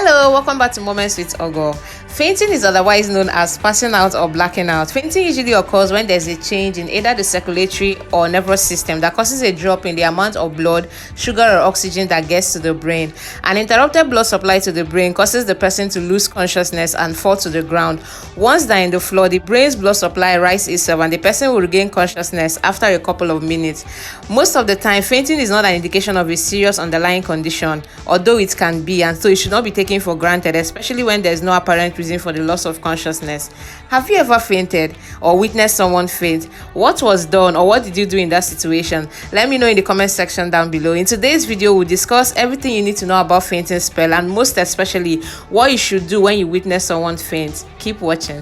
Hello, welcome back to Moments with Ogo. Fainting is otherwise known as passing out or blacking out. Fainting usually occurs when there's a change in either the circulatory or nervous system that causes a drop in the amount of blood, sugar, or oxygen that gets to the brain. An interrupted blood supply to the brain causes the person to lose consciousness and fall to the ground. Once they're in the floor, the brain's blood supply rises itself and the person will regain consciousness after a couple of minutes. Most of the time, fainting is not an indication of a serious underlying condition, although it can be, and so it should not be taken for granted, especially when there's no apparent reason for the loss of consciousness. Have you ever fainted or witnessed someone faint? What was done or what did you do in that situation? Let me know in the comment section down below. In today's video, we'll discuss everything you need to know about fainting spell and most especially what you should do when you witness someone faint. Keep watching.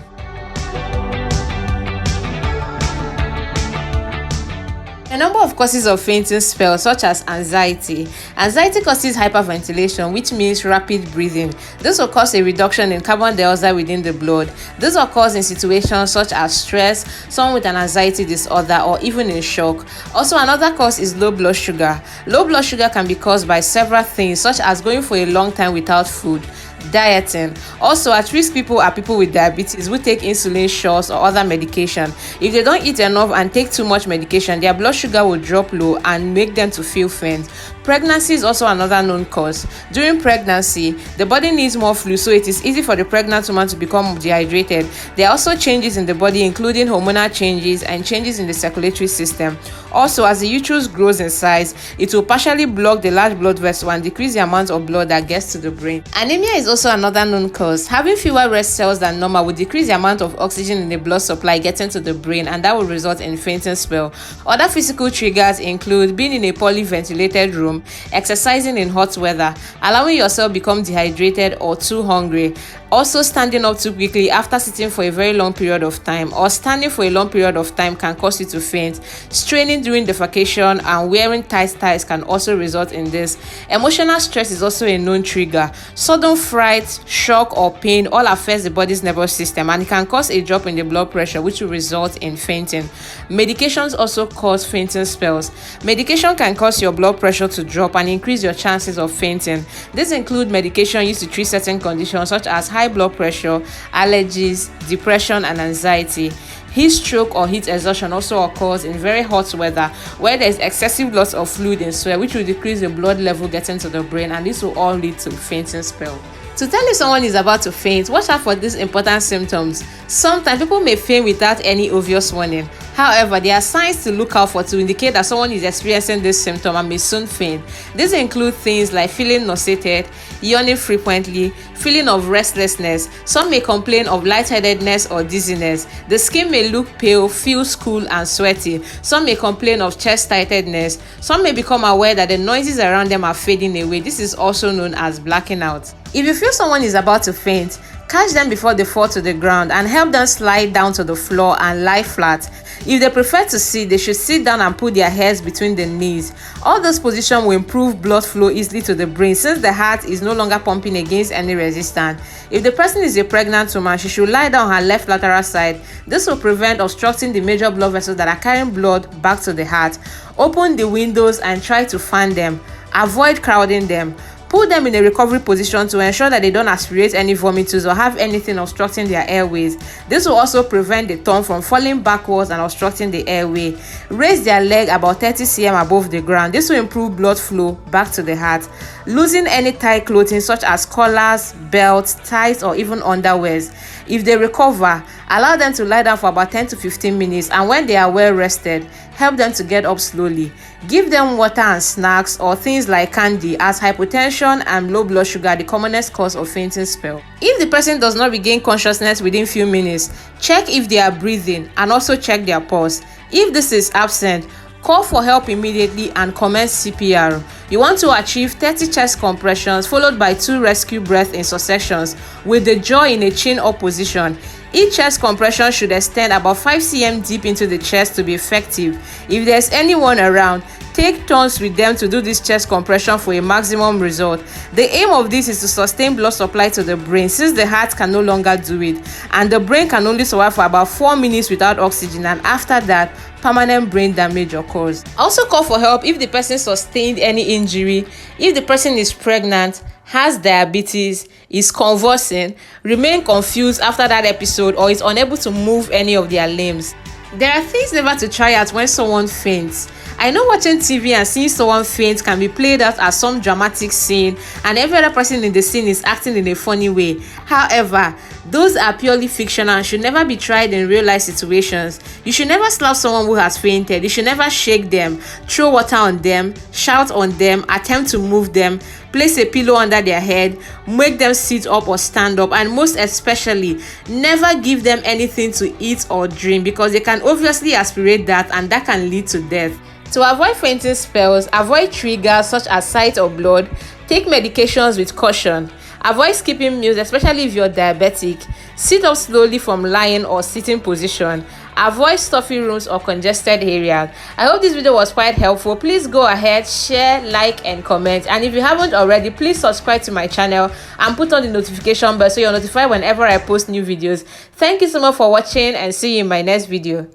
A number of causes of fainting spell, such as anxiety. Anxiety causes hyperventilation, which means rapid breathing. This will cause a reduction in carbon dioxide within the blood. This occurs in situations such as stress, someone with an anxiety disorder, or even in shock. Also, another cause is low blood sugar. Low blood sugar can be caused by several things, such as going for a long time without food, dieting. Also, at risk people are people with diabetes who take insulin shots or other medication. If they don't eat enough and take too much medication, their blood sugar will drop low and make them to feel faint. Pregnancy is also another known cause. During pregnancy, the body needs more fluid, so it is easy for the pregnant woman to become dehydrated. There are also changes in the body, including hormonal changes and changes in the circulatory system. Also, as the uterus grows in size, it will partially block the large blood vessel and decrease the amount of blood that gets to the brain. Anemia is also another known cause. Having fewer red cells than normal will decrease the amount of oxygen in the blood supply getting to the brain, and that will result in fainting spell. Other physical triggers include being in a poorly ventilated room, exercising in hot weather, allowing yourself become dehydrated or too hungry, also standing up too quickly after sitting for a very long period of time, or standing for a long period of time can cause you to faint. Straining during defecation and wearing tight ties can also result in this. Emotional stress is also a known trigger. Sudden fright, shock, or pain all affects the body's nervous system and it can cause a drop in the blood pressure, which will result in fainting. Medications also cause fainting spells. Medication can cause your blood pressure to drop and increase your chances of fainting. These include medication used to treat certain conditions such as high blood pressure, allergies, depression, and anxiety. Heat stroke or heat exhaustion also occurs in very hot weather where there is excessive loss of fluid in sweat, which will decrease the blood level getting to the brain, and this will all lead to fainting spell. To tell if someone is about to faint, watch out for these important symptoms. Sometimes people may faint without any obvious warning. However, there are signs to look out for to indicate that someone is experiencing this symptom and may soon faint. These include things like feeling nauseated, yawning frequently, feeling of restlessness. Some may complain of lightheadedness or dizziness. The skin may look pale, feels cool and sweaty. Some may complain of chest tightness. Some may become aware that the noises around them are fading away. This is also known as blacking out. If you feel someone is about to faint, catch them before they fall to the ground and help them slide down to the floor and lie flat. If they prefer to sit, they should sit down and put their heads between the knees. All those positions will improve blood flow easily to the brain since the heart is no longer pumping against any resistance. If the person is a pregnant woman, she should lie down her left lateral side. This will prevent obstructing the major blood vessels that are carrying blood back to the heart. Open the windows and try to fan them. Avoid crowding them. Put them in a recovery position to ensure that they don't aspirate any vomitings or have anything obstructing their airways. This will also prevent the tongue from falling backwards and obstructing the airway. Raise their leg about 30 cm above the ground. This will improve blood flow back to the heart. Loosen any tight clothing such as collars, belts, ties, or even underwears. If they recover, allow them to lie down for about 10 to 15 minutes, and when they are well rested, help them to get up slowly. Give them water and snacks or things like candy, as hypotension and low blood sugar are the commonest cause of fainting spell. If the person does not regain consciousness within few minutes, check if they are breathing and also check their pulse. If this is absent, call for help immediately and commence CPR. You want to achieve 30 chest compressions followed by 2 rescue breaths in successions with the jaw in a chin-up position. Each chest compression should extend about 5 cm deep into the chest to be effective. If there's anyone around, take turns with them to do this chest compression for a maximum result. The aim of this is to sustain blood supply to the brain since the heart can no longer do it, and the brain can only survive for about 4 minutes without oxygen, and after that, permanent brain damage occurs. Also call for help if the person sustained any injury, if the person is pregnant, has diabetes, is convulsing, remain confused after that episode, or is unable to move any of their limbs. There are things never to try out when someone faints. I know watching TV and seeing someone faint can be played out as some dramatic scene and every other person in the scene is acting in a funny way. However, those are purely fictional and should never be tried in real life situations. You should never slap someone who has fainted. You should never shake them, throw water on them, shout on them, attempt to move them, place a pillow under their head, make them sit up or stand up, and most especially, never give them anything to eat or drink because they can obviously aspirate that and that can lead to death. To avoid fainting spells, avoid triggers such as sight or blood, take medications with caution, avoid skipping meals especially if you're diabetic, sit up slowly from lying or sitting position, avoid stuffy rooms or congested areas. I hope this video was quite helpful. Please go ahead, share, like and comment, and if you haven't already, please subscribe to my channel and put on the notification bell so you're notified whenever I post new videos. Thank you so much for watching and see you in my next video.